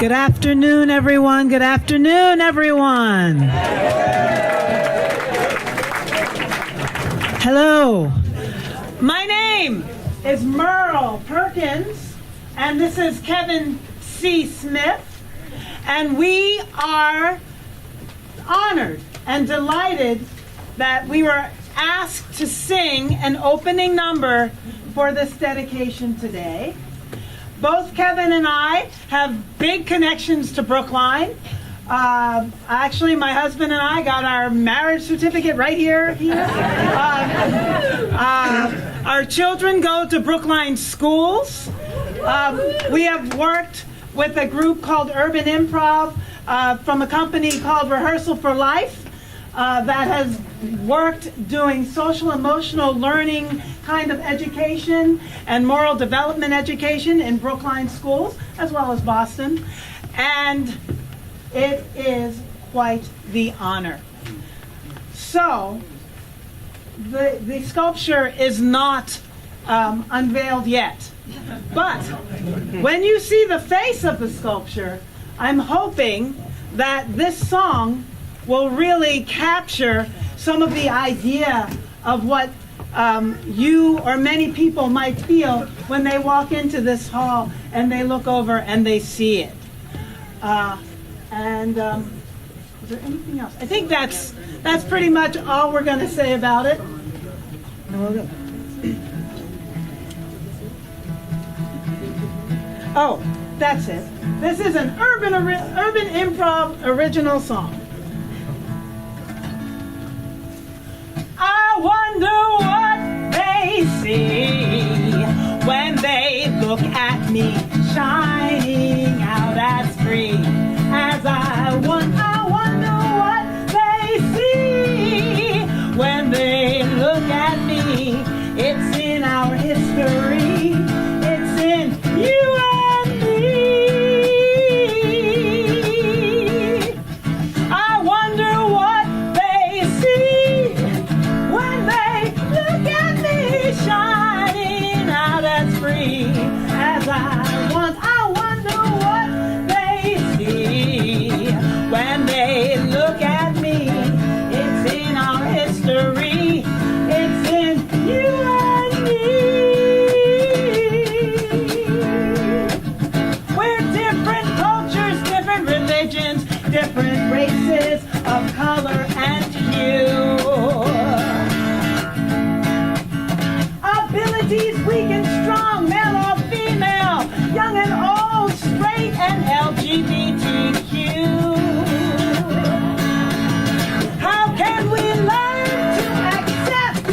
Good afternoon, everyone. Good afternoon, everyone. Hello. My name is Merle Perkins, and this is Kevin C. Smith, and we are honored and delighted that we were asked to sing an opening number for this dedication today. Both Kevin and I have big connections to Brookline. Actually, my husband and I got our marriage certificate right here. Our children go to Brookline schools. We have worked with a group called Urban Improv from a company called Rehearsal for Life that has worked doing social emotional learning kind of education and moral development education in Brookline schools as well as Boston, and it is quite the honor. So the sculpture is not unveiled yet, but when you see the face of the sculpture, I'm hoping that this song will really capture some of the idea of what you or many people might feel when they walk into this hall and they look over and they see it. Is there anything else? I think that's pretty much all we're going to say about it. Oh, that's it. This is an urban improv original song. I wonder what they see when they look at me shining out as free as I wonder what they see when they look at me. It's in our history. It's in you and me. I wonder what they see when they look at me shining out as free as I want. I wonder what they see when they look at me. It's in our history. It's in you and me. We're different cultures, different religions, different races of color and hue. Abilities weak and strong, male or female, young and old, straight and LGBTQ. How can we learn to accept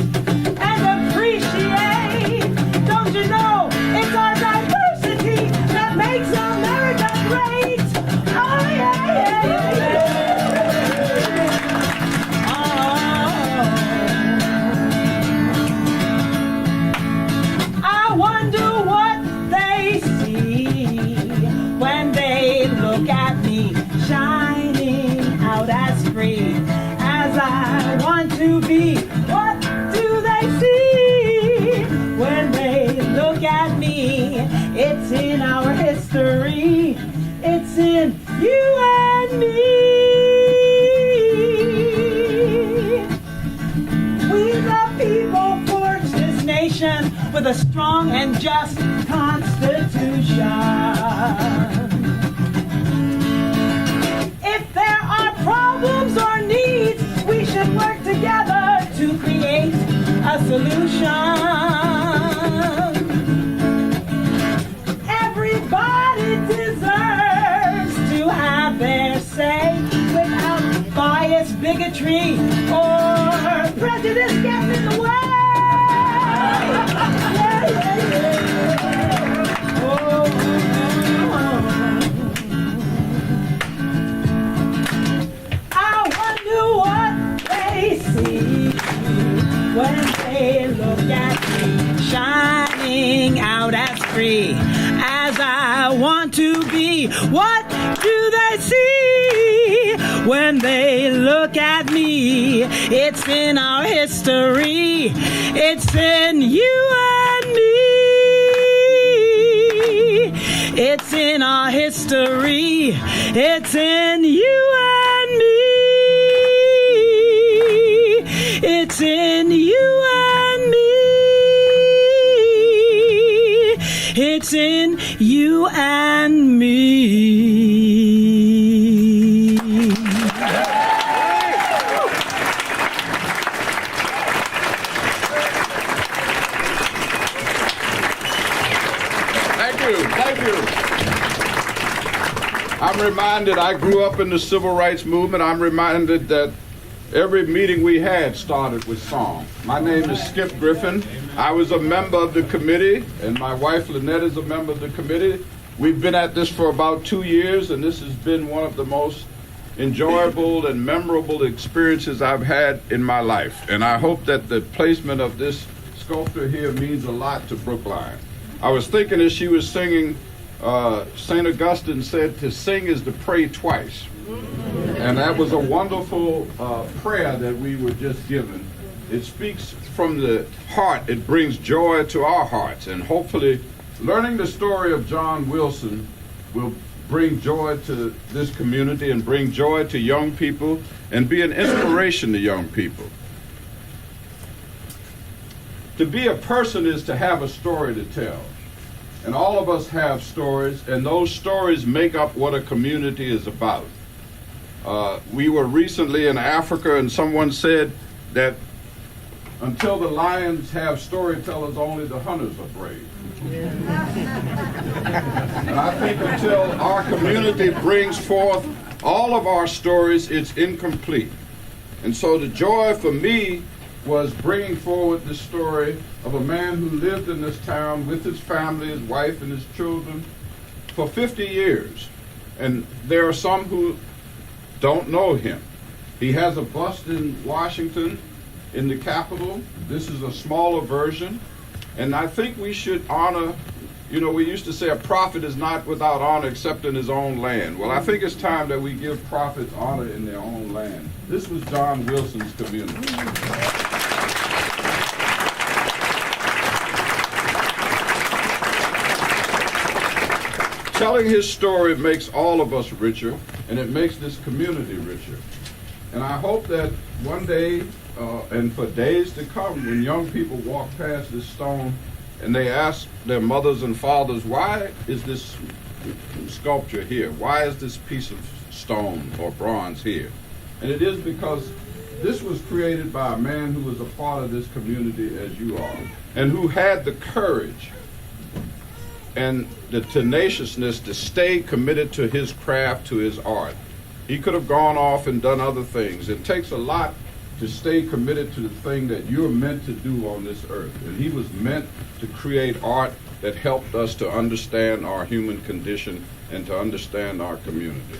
and appreciate? Don't you know it's our diversity that makes America great? Oh yeah, yeah, yeah, yeah. I wonder what they see when they look at me shining out as free as I want to be. What do they see when they look at me? It's in our history. It's in you and me. We the people forged this nation with a strong and just constitution. If there are problems or needs, we should work together to create a solution. Everybody deserves to have their say without bias, bigotry, or prejudice getting in the way. Yeah, yeah, yeah. Oh, I wonder what they see when they look at me shining out as free as I want to be. What do they see when they look at me? It's in our history. It's in you and me. It's in our history. It's in you and me. It's in you and me. It's in you and me. Thank you. I'm reminded, I grew up in the civil rights movement. I'm reminded that every meeting we had started with song. My name is Skip Griffin. I was a member of the committee, and my wife Lynette is a member of the committee. We've been at this for about 2 years, and this has been one of the most enjoyable and memorable experiences I've had in my life. And I hope that the placement of this sculpture here means a lot to Brookline. I was thinking as she was singing, St. Augustine said to sing is to pray twice. And that was a wonderful prayer that we were just given. It speaks from the heart. It brings joy to our hearts. And hopefully, learning the story of John Wilson will bring joy to this community and bring joy to young people and be an inspiration to young people. To be a person is to have a story to tell. And all of us have stories, and those stories make up what a community is about. We were recently in Africa, and someone said that until the lions have storytellers, only the hunters are brave. And I think until our community brings forth all of our stories, it's incomplete. And so the joy for me was bringing forward the story of a man who lived in this town with his family, his wife, and his children for 50 years. And there are some who don't know him. He has a bust in Washington, in the Capitol. This is a smaller version. And I think we should honor, we used to say a prophet is not without honor except in his own land. Well, I think it's time that we give prophets honor in their own land. This was John Wilson's community. Telling his story makes all of us richer, and it makes this community richer. And I hope that one day, and for days to come, when young people walk past this stone and they ask their mothers and fathers, why is this sculpture here? Why is this piece of stone or bronze here? And it is because this was created by a man who was a part of this community as you are, and who had the courage and the tenaciousness to stay committed to his craft, to his art. He could have gone off and done other things. It takes a lot to stay committed to the thing that you're meant to do on this earth. And he was meant to create art that helped us to understand our human condition and to understand our community.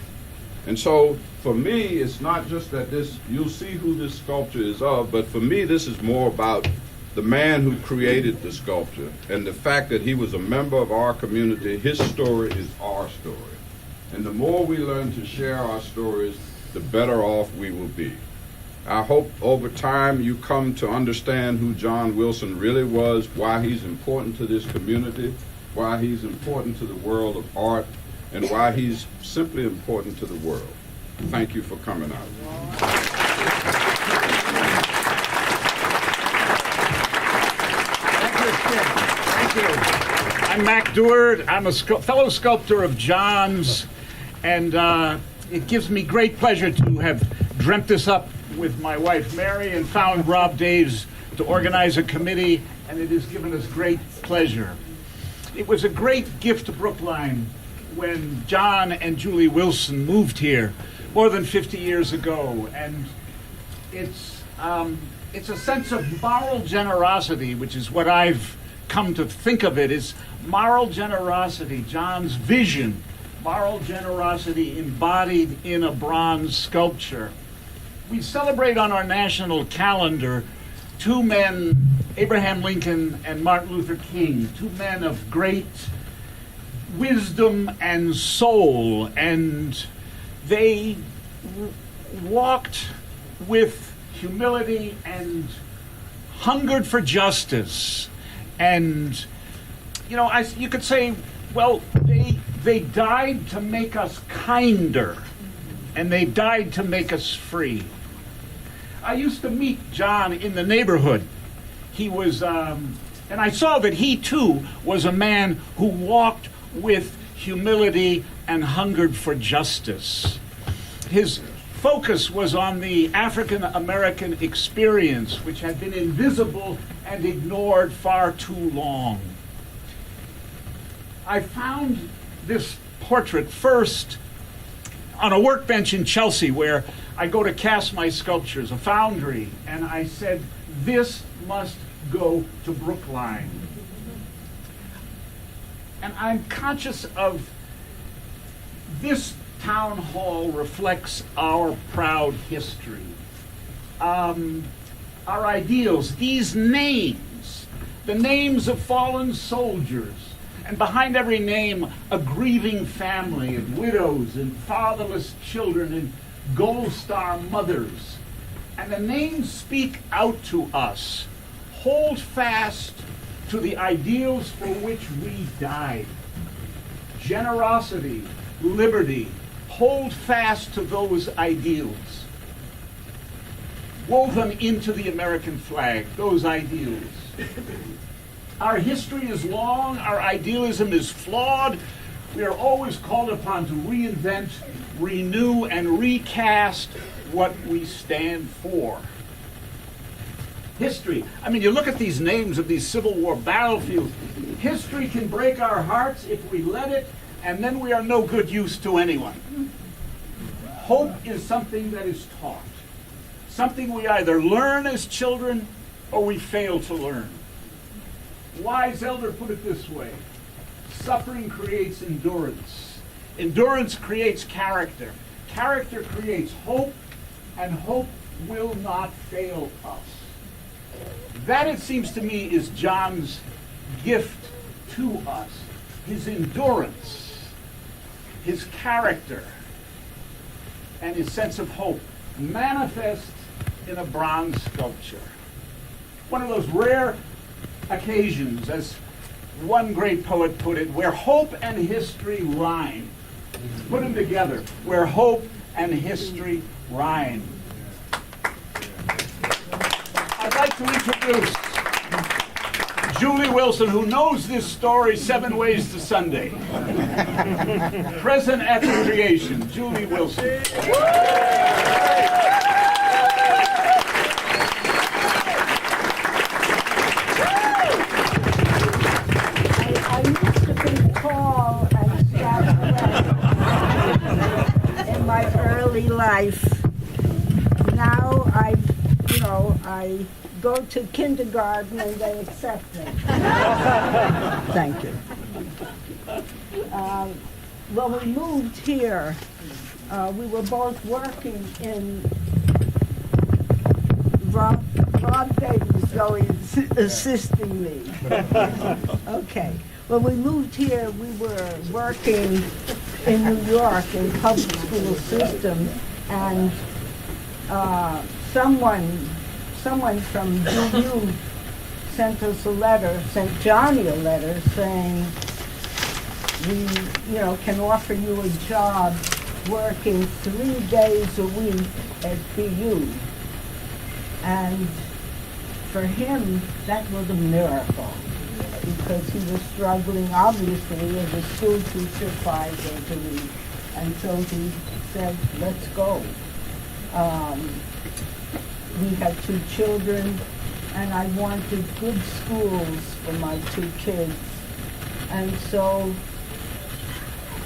And so for me, it's not just that you'll see who this sculpture is of, but for me, this is more about the man who created the sculpture and the fact that he was a member of our community. His story is our story. And the more we learn to share our stories, the better off we will be. I hope over time you come to understand who John Wilson really was, why he's important to this community, why he's important to the world of art, and why he's simply important to the world. Thank you for coming out. Thank you. I'm Mac Deward. I'm a fellow sculptor of John's, and it gives me great pleasure to have dreamt this up with my wife Mary and found Rob Daves to organize a committee, and it has given us great pleasure. It was a great gift to Brookline when John and Julie Wilson moved here more than 50 years ago, and it's a sense of moral generosity, which is what I've come to think of it as moral generosity, John's vision, moral generosity embodied in a bronze sculpture. We celebrate on our national calendar two men, Abraham Lincoln and Martin Luther King, two men of great wisdom and soul, and they walked with humility and hungered for justice. And you could say, well, they They died to make us kinder, and they died to make us free. I used to meet John in the neighborhood. He was, and I saw that he too was a man who walked with humility and hungered for justice. His focus was on the African American experience, which had been invisible and ignored far too long. I found this portrait first on a workbench in Chelsea where I go to cast my sculptures, a foundry, and I said, this must go to Brookline. And I'm conscious of this town hall reflects our proud history, our ideals, these names, the names of fallen soldiers, and behind every name, a grieving family and widows and fatherless children and Gold Star mothers. And the names speak out to us. Hold fast to the ideals for which we died. Generosity, liberty. Hold fast to those ideals. Woven into the American flag, those ideals. Our history is long, our idealism is flawed. We are always called upon to reinvent, renew, and recast what we stand for. History. I mean, you look at these names of these Civil War battlefields. History can break our hearts if we let it, and then we are no good use to anyone. Hope is something that is taught, something we either learn as children or we fail to learn. Wise elder put it this way: suffering creates endurance. Endurance creates character. Character creates hope, and hope will not fail us. That, it seems to me, is John's gift to us. His endurance, his character, and his sense of hope manifest in a bronze sculpture. One of those rare occasions, as one great poet put it, where hope and history rhyme. Put them together, where hope and history rhyme. I'd like to introduce Julie Wilson, who knows this story 7 ways to Sunday. Present at the creation, Julie Wilson. I used to be tall and statuesque in my early life. Now I go to kindergarten and they accept me. Thank you. When we moved here, we were both working in Rob Davis always assisting me. Okay. When we moved here, we were working in New York in public school system, and someone from DU sent us a letter, sent Johnny a letter saying, we, can offer you a job working 3 days a week at BU. And for him, that was a miracle, because he was struggling, obviously, as a school teacher 5 days a week. And so he said, let's go. We had 2 children, and I wanted good schools for my 2 kids. And so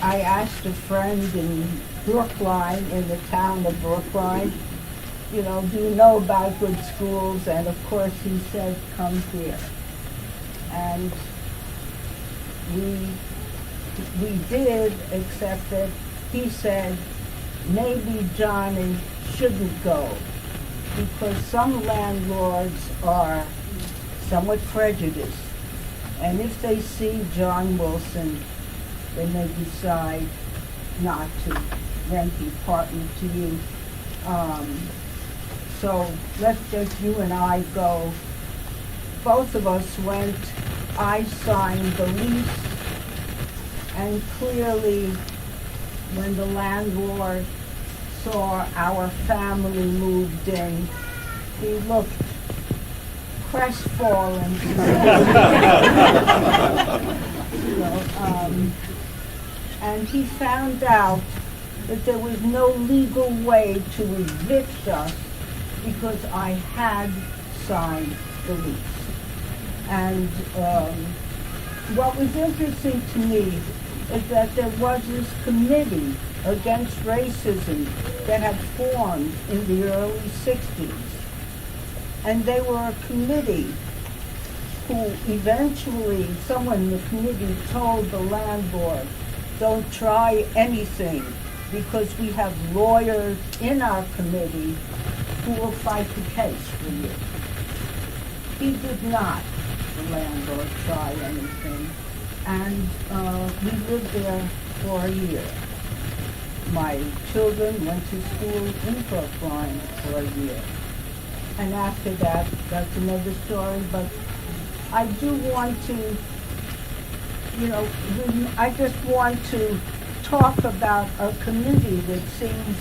I asked a friend in Brookline, in the town of Brookline, do you know about good schools? And of course he said, come here. And we did, except that he said, maybe Johnny shouldn't go, because some landlords are somewhat prejudiced. And if they see John Wilson, they may decide not to rent the apartment to you. So let's just you and I go. Both of us went. I signed the lease, And clearly, when the landlord saw our family moved in, he looked crestfallen. You know, and he found out that there was no legal way to evict us because I had signed the lease. And what was interesting to me is that there was this committee against racism that had formed in the early 60s. And they were a committee who eventually, someone in the committee told the landlord, don't try anything because we have lawyers in our committee who will fight the case for you. He did not, the landlord, try anything. And we lived there for a year. My children went to school in Brookline for a year. And after that, that's another story, but I do want to, you know, I just want to talk about a committee that seems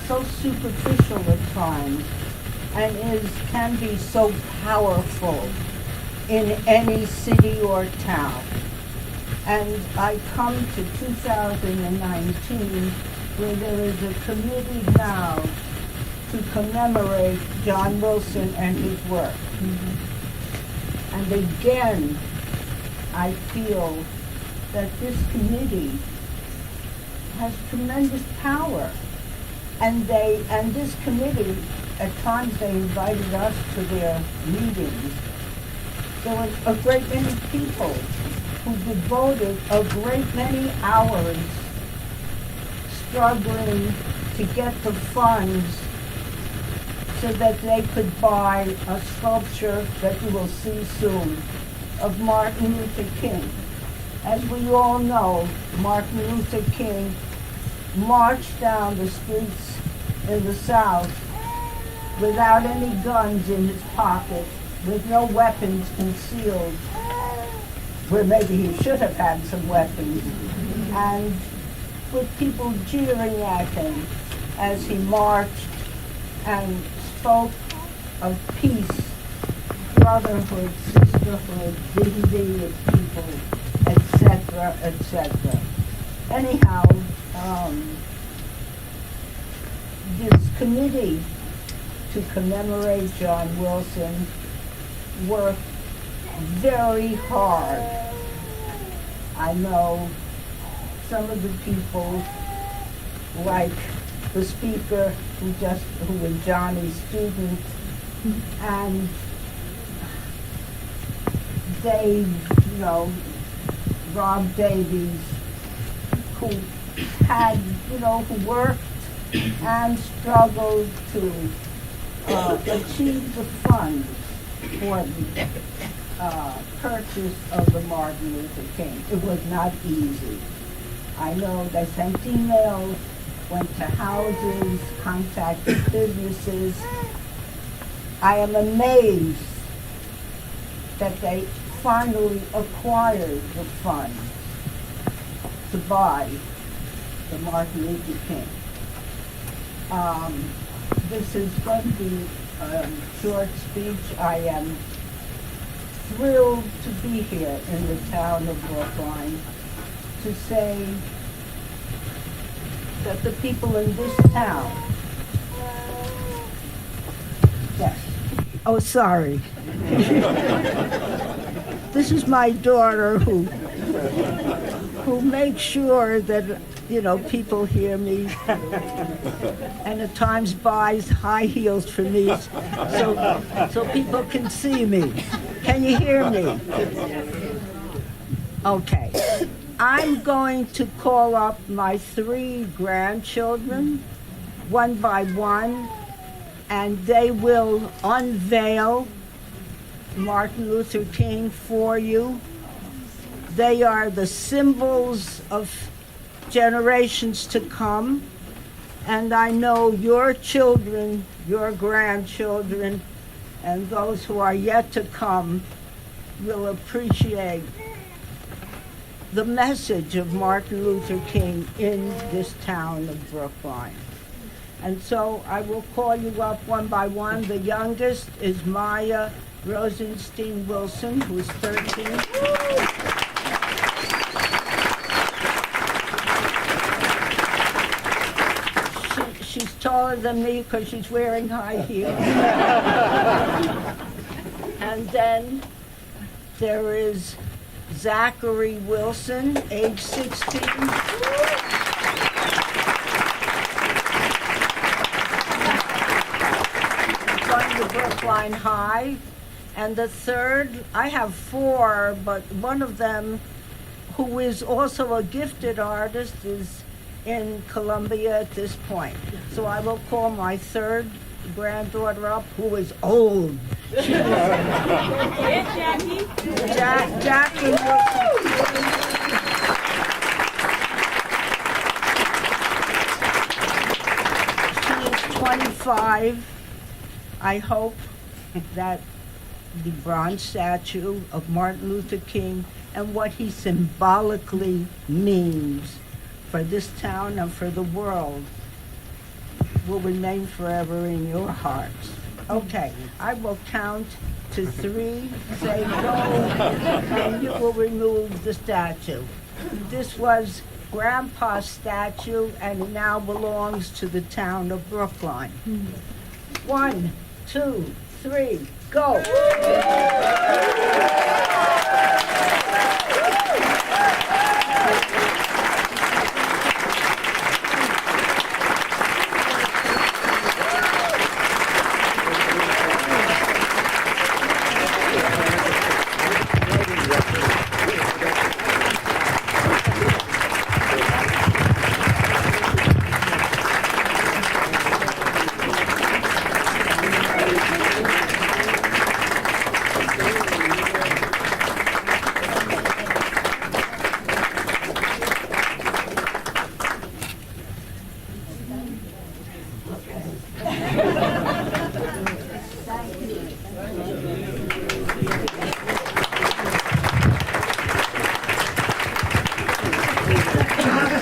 so superficial at times and can be so powerful in any city or town. And I come to 2019 where there is a committee now to commemorate John Wilson and his work. And again, I feel that this committee has tremendous power. And this committee, at times they invited us to their meetings. There was a great many people who devoted a great many hours struggling to get the funds so that they could buy a sculpture that you will see soon of Martin Luther King. As we all know, Martin Luther King marched down the streets in the South without any guns in his pocket, with no weapons concealed, where maybe he should have had some weapons, and with people jeering at him as he marched and spoke of peace, brotherhood, sisterhood, dignity of people, etc., etc. Anyhow, this committee to commemorate John Wilson worked very hard. I know some of the people, like the speaker who was Johnny's student, and they, you know, Rob Davies, who had, you know, who worked and struggled to achieve the funds for the purchase of the Martin Luther King. It was not easy. I know they sent emails, went to houses, contacted businesses. I am amazed that they finally acquired the funds to buy the Martin Luther King. This is going to be a short speech. I am thrilled to be here in the town of Brookline to say that the people in this town, yes, oh sorry, this is my daughter who makes sure that, you know, people hear me, and at times buys high heels for me so people can see me. Can you hear me? Okay. I'm going to call up my 3 grandchildren, one by one, and they will unveil Martin Luther King for you. They are the symbols of generations to come, and I know your children, your grandchildren, and those who are yet to come will appreciate the message of Martin Luther King in this town of Brookline. And so I will call you up one by one. The youngest is Maya Rosenstein Wilson, who's 13. She's taller than me because she's wearing high heels. And then there is Zachary Wilson, age 16. Going to Brookline High. And the third, I have four, but one of them, who is also a gifted artist, is in Columbia at this point. So I will call my third granddaughter up, who is old. Jackie Wilson. She is 25. I hope that the bronze statue of Martin Luther King and what he symbolically means for this town and for the world will remain forever in your hearts. Okay, I will count to 3, say go, and you will remove the statue. This was Grandpa's statue, and it now belongs to the town of Brookline. 1, 2, 3, go.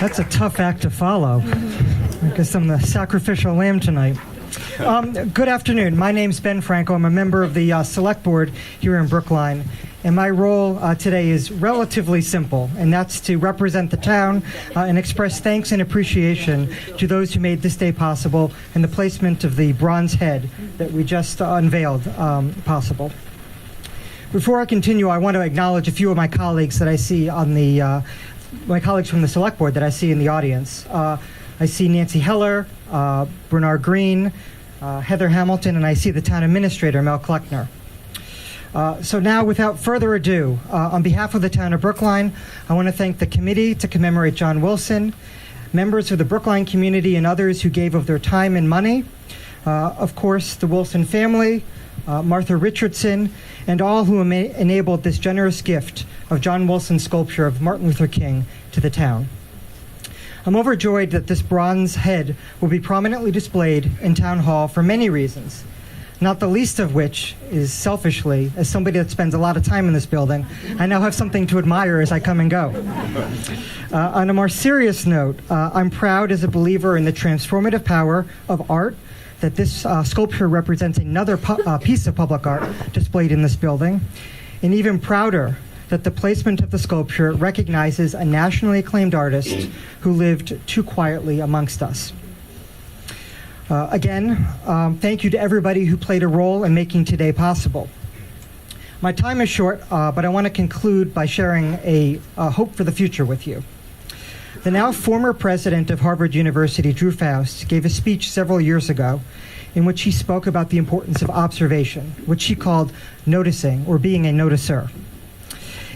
That's a tough act to follow. I guess I'm the sacrificial lamb tonight. Good afternoon. My name's Ben Franco. I'm a member of the Select Board here in Brookline. And my role today is relatively simple, and that's to represent the town and express thanks and appreciation to those who made this day possible and the placement of the bronze head that we just unveiled possible. Before I continue, I want to acknowledge a few of my colleagues that I see on the my colleagues from the Select Board that I see in the audience. I see Nancy Heller, Bernard Green, Heather Hamilton, and I see the Town Administrator, Mel Kleckner. So now, without further ado, on behalf of the Town of Brookline, I want to thank the committee to commemorate John Wilson, members of the Brookline community, and others who gave of their time and money. Of course, the Wilson family, Martha Richardson, and all who enabled this generous gift of John Wilson's sculpture of Martin Luther King to the town. I'm overjoyed that this bronze head will be prominently displayed in Town Hall for many reasons, not the least of which is, selfishly, as somebody that spends a lot of time in this building, I now have something to admire as I come and go. On a more serious note, I'm proud as a believer in the transformative power of art that this sculpture represents another piece of public art displayed in this building, and even prouder that the placement of the sculpture recognizes a nationally acclaimed artist who lived too quietly amongst us. Again, thank you to everybody who played a role in making today possible. My time is short, but I want to conclude by sharing a hope for the future with you. The now former president of Harvard University, Drew Faust, gave a speech several years ago in which he spoke about the importance of observation, which he called noticing or being a noticer.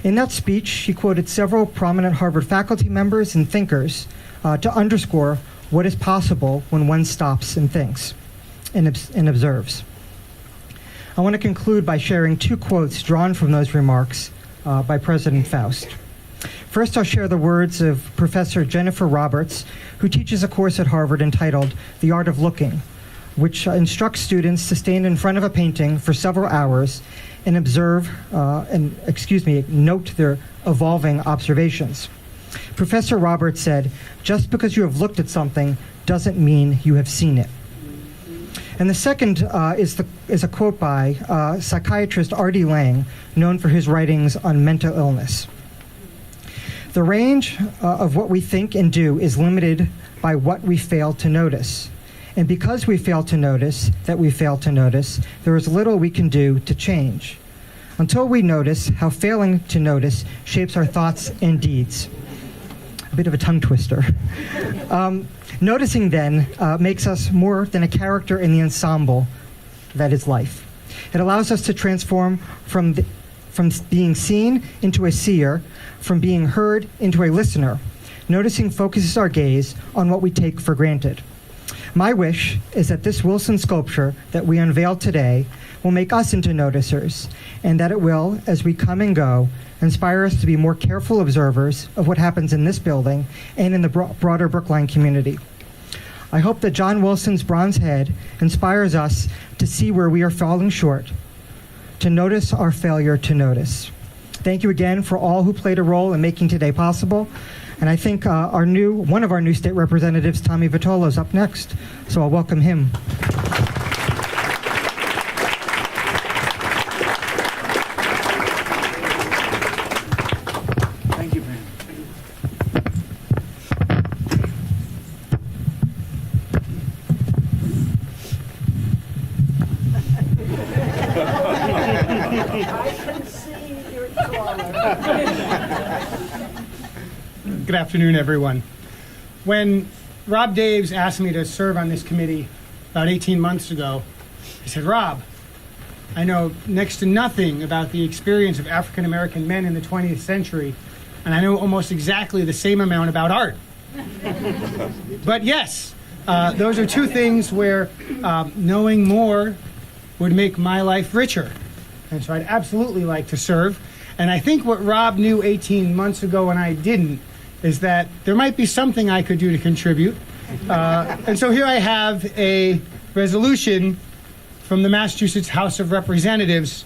In that speech, he quoted several prominent Harvard faculty members and thinkers to underscore what is possible when one stops and thinks and observes. I want to conclude by sharing 2 quotes drawn from those remarks by President Faust. First, I'll share the words of Professor Jennifer Roberts, who teaches a course at Harvard entitled The Art of Looking, which instructs students to stand in front of a painting for several hours and note their evolving observations. Professor Roberts said, "Just because you have looked at something doesn't mean you have seen it." And the second is a quote by psychiatrist R.D. Laing, known for his writings on mental illness. "The range of what we think and do is limited by what we fail to notice. And because we fail to notice that we fail to notice, there is little we can do to change. Until we notice how failing to notice shapes our thoughts and deeds." A bit of a tongue twister. Noticing then makes us more than a character in the ensemble that is life. It allows us to transform from being seen into a seer, from being heard into a listener. Noticing focuses our gaze on what we take for granted. My wish is that this Wilson sculpture that we unveiled today will make us into noticers, and that it will, as we come and go, inspire us to be more careful observers of what happens in this building and in the broader Brookline community. I hope that John Wilson's bronze head inspires us to see where we are falling short, to notice our failure to notice. Thank you again for all who played a role in making today possible. And I think one of our new state representatives, Tommy Vitola, is up next. So I'll welcome him. Thank you, man. I can see you're taller. Good afternoon, everyone. When Rob Daves asked me to serve on this committee about 18 months ago, he said, "Rob, I know next to nothing about the experience of African American men in the 20th century, and I know almost exactly the same amount about art." But yes, those are two things where knowing more would make my life richer. And so I'd absolutely like to serve. And I think what Rob knew 18 months ago and I didn't is that there might be something I could do to contribute. And so here I have a resolution from the Massachusetts House of Representatives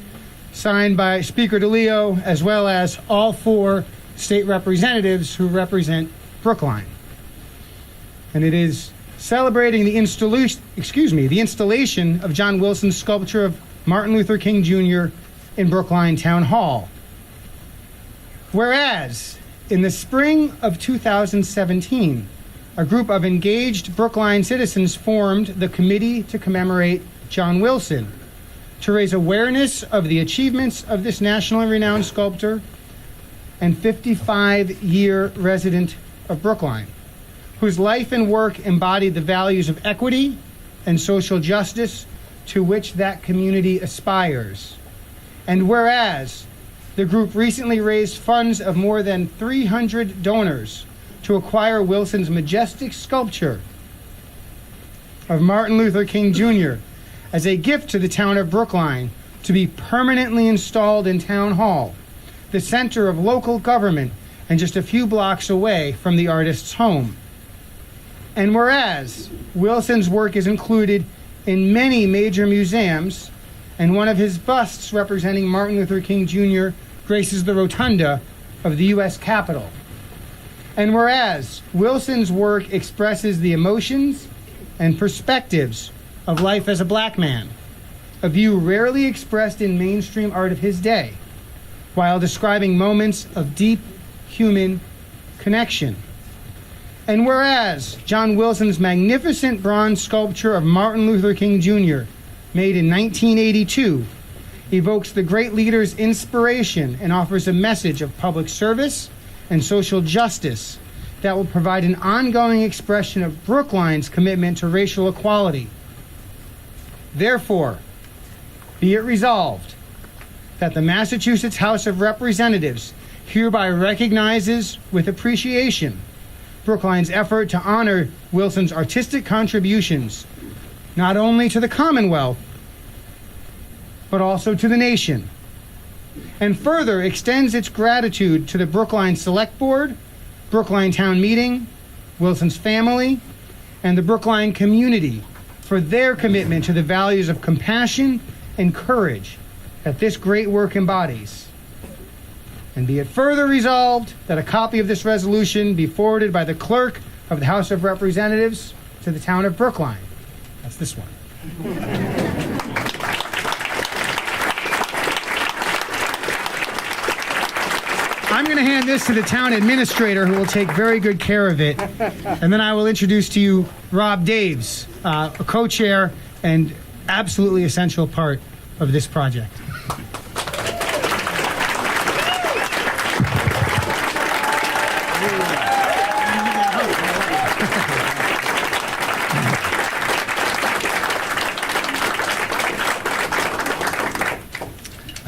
signed by Speaker DeLeo as well as all 4 state representatives who represent Brookline. And it is celebrating the installation of John Wilson's sculpture of Martin Luther King Jr. in Brookline Town Hall. Whereas, in the spring of 2017, a group of engaged Brookline citizens formed the Committee to Commemorate John Wilson to raise awareness of the achievements of this nationally renowned sculptor and 55-year resident of Brookline, whose life and work embodied the values of equity and social justice to which that community aspires. And whereas the group recently raised funds of more than 300 donors to acquire Wilson's majestic sculpture of Martin Luther King Jr. as a gift to the town of Brookline to be permanently installed in Town Hall, the center of local government and just a few blocks away from the artist's home. And whereas Wilson's work is included in many major museums, and one of his busts representing Martin Luther King Jr. graces the rotunda of the U.S. Capitol. And whereas Wilson's work expresses the emotions and perspectives of life as a black man, a view rarely expressed in mainstream art of his day, while describing moments of deep human connection. And whereas John Wilson's magnificent bronze sculpture of Martin Luther King Jr., made in 1982, evokes the great leader's inspiration and offers a message of public service and social justice that will provide an ongoing expression of Brookline's commitment to racial equality. Therefore, be it resolved that the Massachusetts House of Representatives hereby recognizes with appreciation Brookline's effort to honor Wilson's artistic contributions, not only to the Commonwealth, but also to the nation, and further extends its gratitude to the Brookline Select Board, Brookline Town Meeting, Wilson's family, and the Brookline community for their commitment to the values of compassion and courage that this great work embodies. And be it further resolved that a copy of this resolution be forwarded by the clerk of the House of Representatives to the town of Brookline. That's this one. I'm going to hand this to the town administrator, who will take very good care of it. And then I will introduce to you Rob Daves, a co-chair and absolutely essential part of this project.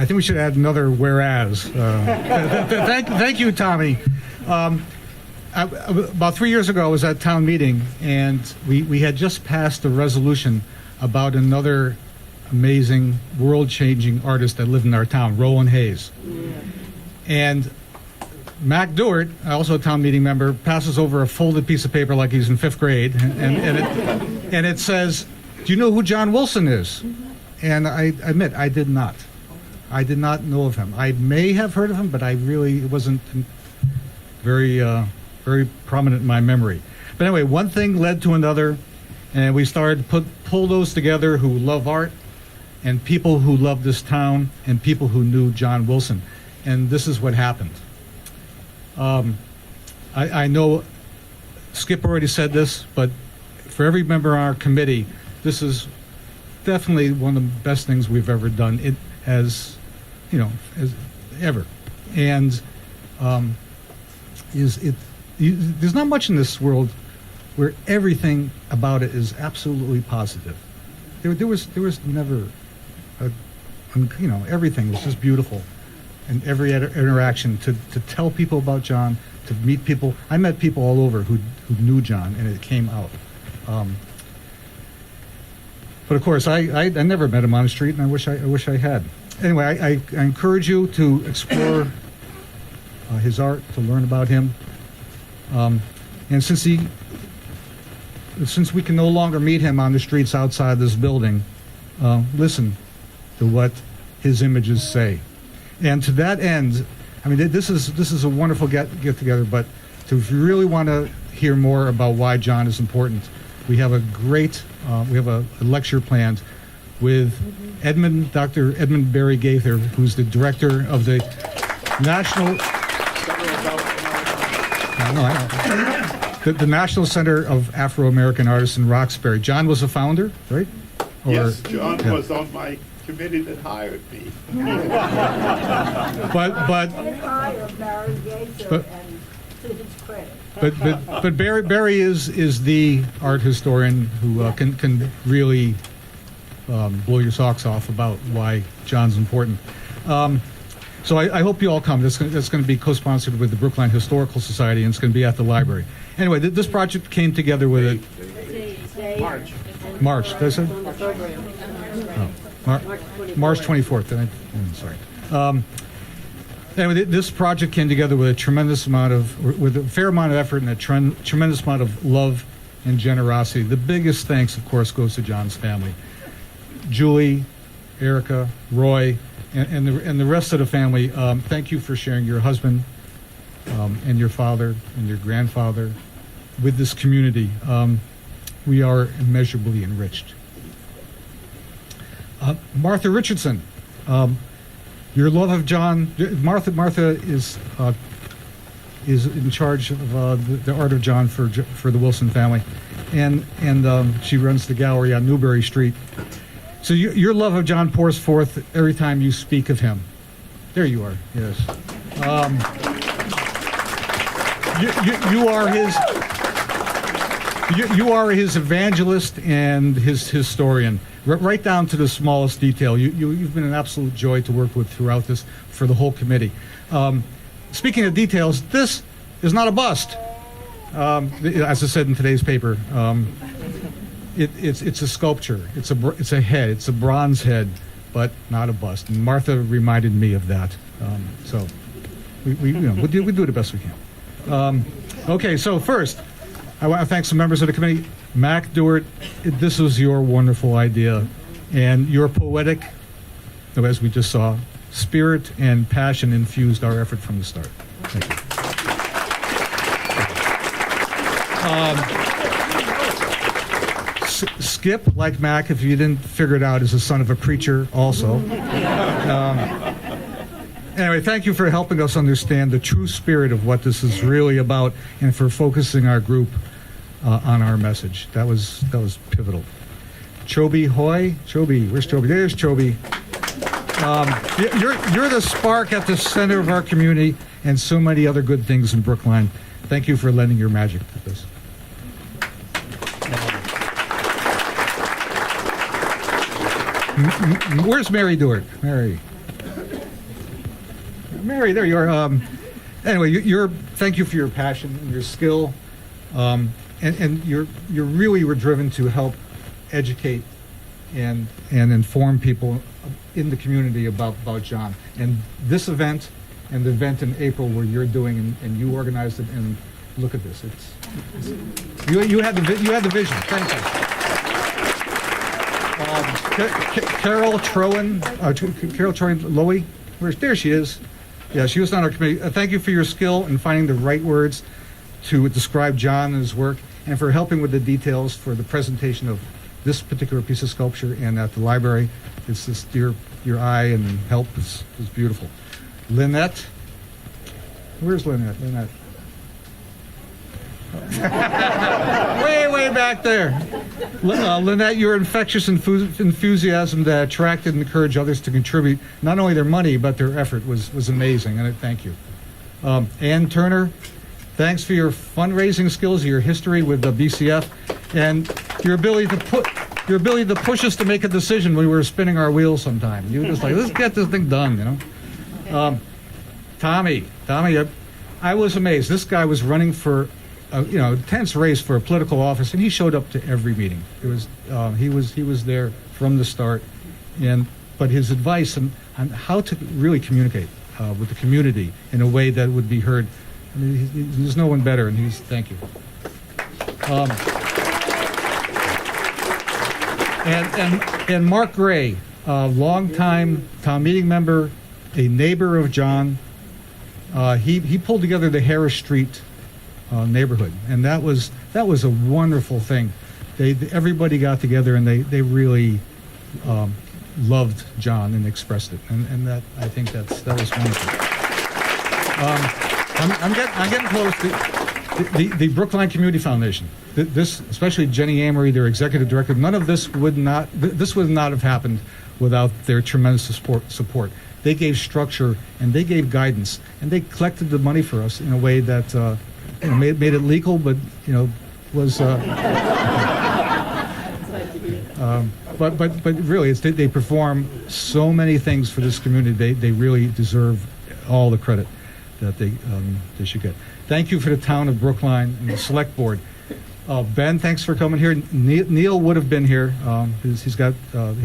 I think we should add another whereas. Thank you, Tommy. About 3 years ago, I was at town meeting, and we had just passed a resolution about another amazing, world-changing artist that lived in our town, Roland Hayes. And Mac Dewart, also a town meeting member, passes over a folded piece of paper like he's in 5th grade, and it says, "Do you know who John Wilson is?" And I admit, I did not. I did not know of him. I may have heard of him, but it wasn't very prominent in my memory. But anyway, one thing led to another, and we started to pull those together who love art, and people who love this town, and people who knew John Wilson. And this is what happened. I know Skip already said this, but for every member on our committee, this is definitely one of the best things we've ever done. It has, as ever. And there's not much in this world where everything about it is absolutely positive. There was never, everything was just beautiful, and every interaction to tell people about John, to meet people. I met people all over who knew John, and it came out. But of course, I never met him on the street, and I wish I had. Anyway, I encourage you to explore his art, to learn about him. And since we can no longer meet him on the streets outside this building, listen to what his images say. And to that end, I mean, this is a wonderful get together. But if you really want to hear more about why John is important, we have a lecture planned with Dr. Edmund Barry Gaither, who's the director of the National the National Center of Afro-American Artists in Roxbury. John was a founder, right? Yes, John was on my committee that hired me. But Barry is the art historian who can really blow your socks off about why John's important. So I hope you all come. That's going to be co-sponsored with the Brookline Historical Society, and it's going to be at the library. Anyway, this project came together with it. March. Did I say? March 24th. Sorry. Anyway, this project came together with a fair amount of effort and a tremendous amount of love and generosity. The biggest thanks, of course, goes to John's family. Julie, Erica, Roy, and the rest of the family. Thank you for sharing your husband and your father and your grandfather with this community. We are immeasurably enriched. Martha Richardson, your love of John. Martha is in charge of the art of John for the Wilson family, and she runs the gallery on Newbury Street. So your love of John pours forth every time you speak of him. There you are. Yes. You are his evangelist and his historian, right down to the smallest detail. You've been an absolute joy to work with throughout this for the whole committee. Speaking of details, this is not a bust, as I said in today's paper. It's a sculpture. It's a head. It's a bronze head, but not a bust. And Martha reminded me of that. So we do the best we can. Okay. So first, I want to thank some members of the committee. Mac Dewart, this was your wonderful idea, and your poetic, as we just saw, spirit and passion infused our effort from the start. Thank you. Skip, like Mac, if you didn't figure it out, is the son of a preacher also. Anyway, thank you for helping us understand the true spirit of what this is really about and for focusing our group on our message. That was pivotal. Chobi Hoy. Chobi, where's Chobi? There's Chobi. You're the spark at the center of our community and so many other good things in Brookline. Thank you for lending your magic to this. Where's Mary Dewart? Mary, there you are. Anyway, thank you for your passion and your skill, and you really were driven to help educate and inform people in the community about John. And this event and the event in April where you're doing and you organized it, and look at this. You had the vision. Thank you. Carol Trowan Lowy, there she is. Yeah, she was on our committee. Thank you for your skill in finding the right words to describe John and his work, and for helping with the details for the presentation of this particular piece of sculpture and at the library. It's just your eye and help is beautiful. Lynette, where's Lynette? way back there. Lynette, your infectious enthusiasm that attracted and encouraged others to contribute not only their money but their effort was amazing, and I thank you. Ann Turner, thanks for your fundraising skills, your history with the BCF, and your ability to push us to make a decision when we were spinning our wheels sometime. You were just like, let's get this thing done, Tommy, I was amazed. This guy was running for a tense race for a political office, and he showed up to every meeting. He was there from the start, but his advice on how to really communicate with the community in a way that would be heard. I mean, there's no one better, and thank you. And Mark Gray, a longtime town meeting member, a neighbor of John. He pulled together the Harris Street neighborhood, and that was a wonderful thing. Everybody got together, and they really loved John and expressed it, and that I think that was wonderful. I'm getting close to the Brookline Community Foundation. This, especially Jenny Amory, their executive director. None of this would not have happened without their tremendous support. They gave structure and they gave guidance, and they collected the money for us in a way that made it legal, but was. But really, they perform so many things for this community. They really deserve all the credit that they should get. Thank you for the town of Brookline and the select board. Ben, thanks for coming here. Neil would have been here. He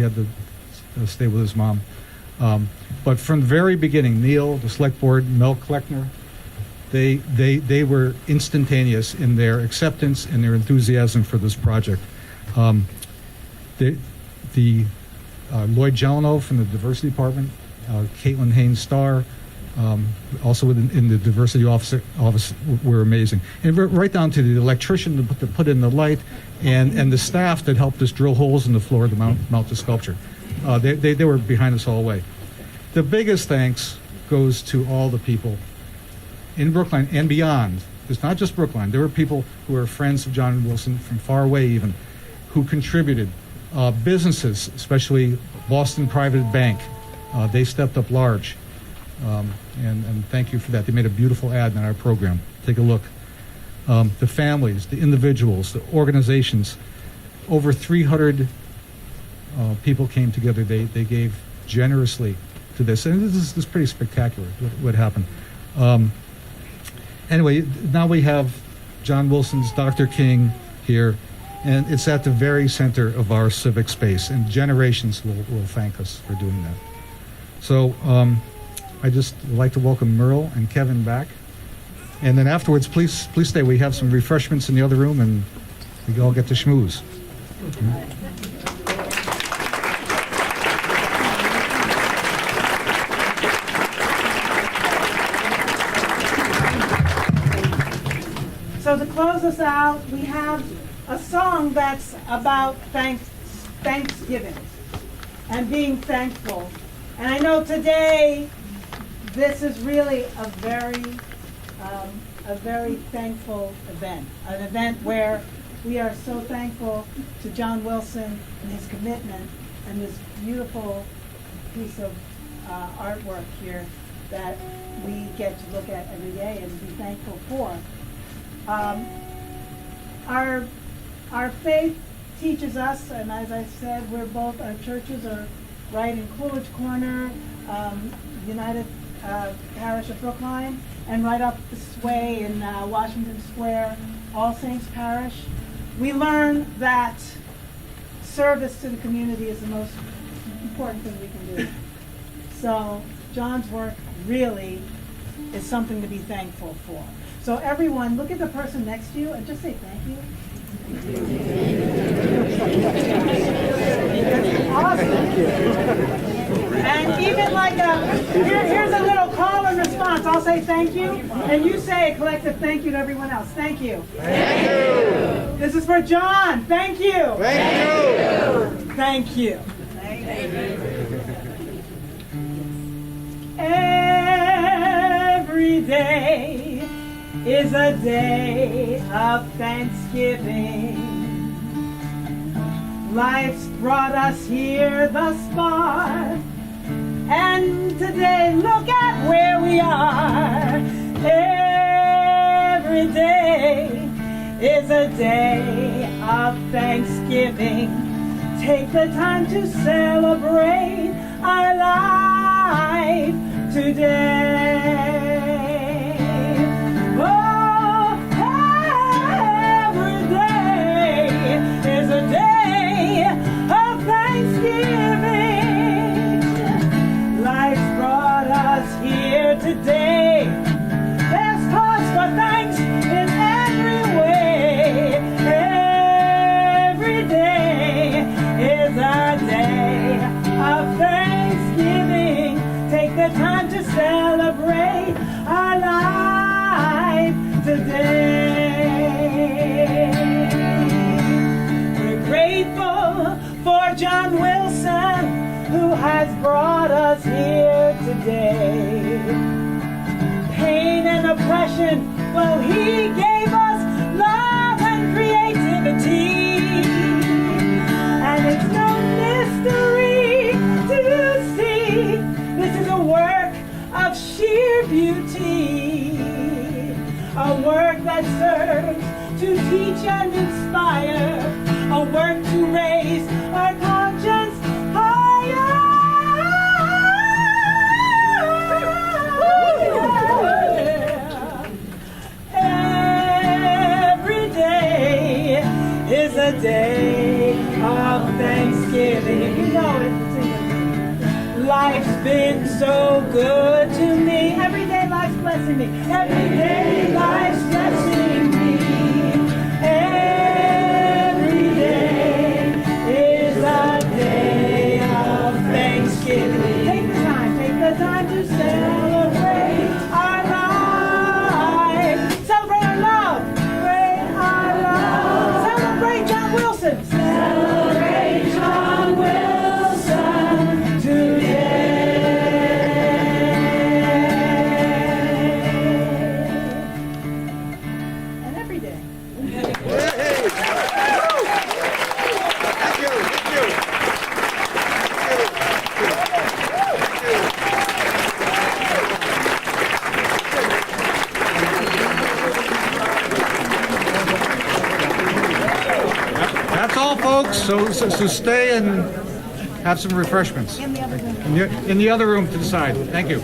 had to stay with his mom. But from the very beginning, Neil, the select board, Mel Kleckner, they were instantaneous in their acceptance and their enthusiasm for this project. The Lloyd Jeleno from the diversity department, Caitlin Haynes Starr, also in the diversity office were amazing, and right down to the electrician to put in the light, and the staff that helped us drill holes in the floor to mount the sculpture. They were behind us all the way. The biggest thanks goes to all the people in Brookline and beyond. It's not just Brookline. There were people who are friends of John Wilson from far away even, who contributed. Businesses, especially Boston Private Bank, they stepped up large. And thank you for that. They made a beautiful ad in our program. Take a look. The families, the individuals, the organizations, over 300 people came together. They gave generously to this. And this is pretty spectacular, what happened. Anyway, now we have John Wilson's Dr. King here, and it's at the very center of our civic space, and generations will thank us for doing that. So I just would like to welcome Merle and Kevin back. And then afterwards, please stay. We have some refreshments in the other room, and We all get to schmooze. So to close us out, we have a song that's about Thanksgiving and being thankful. And I know today this is really a very thankful event, an event where we are so thankful to John Wilson and his commitment and this beautiful piece of artwork here that we get to look at every day and be thankful for. Our faith teaches us, and as I said, our churches are right in Coolidge Corner, United Parish of Brookline, and right up this way in Washington Square, All Saints Parish. We learn that service to the community is the most important thing we can do. So John's work really is something to be thankful for. So everyone, look at the person next to you and just say thank you. Awesome. And even like here's a little call and response. I'll say thank you, and you say a collective thank you to everyone else. Thank you. Thank you. This is for John. Thank you. Thank you. Thank you. Every day is a day of Thanksgiving. Life's brought us here thus far, and today look at where we are. Every day is a day of Thanksgiving. Take the time to celebrate our life today. Oh, every day is a day of Thanksgiving. Life's brought us here today. There's cause for thanks in every way. Every day is a day of Thanksgiving. Take the time to celebrate our life today. We're grateful for John Wilson, who has brought us here today. Pain and oppression, well, he gave us love and creativity. And it's no mystery to see this is a work of sheer beauty, a work that serves to teach and inspire, a work to raise our conscience higher. Every day is a day of Thanksgiving. If you know it, sing it. Life's been so good to me. Every day life's blessing me. Every day life's blessing me. Every day is a day of Thanksgiving. Take the time to celebrate our life. Celebrate our love. Celebrate our love. Celebrate John Wilson. Celebrate John Wilson today. And every day. That's all, folks. So stay and have some refreshments. In the other room. In the other room to the side. Thank you.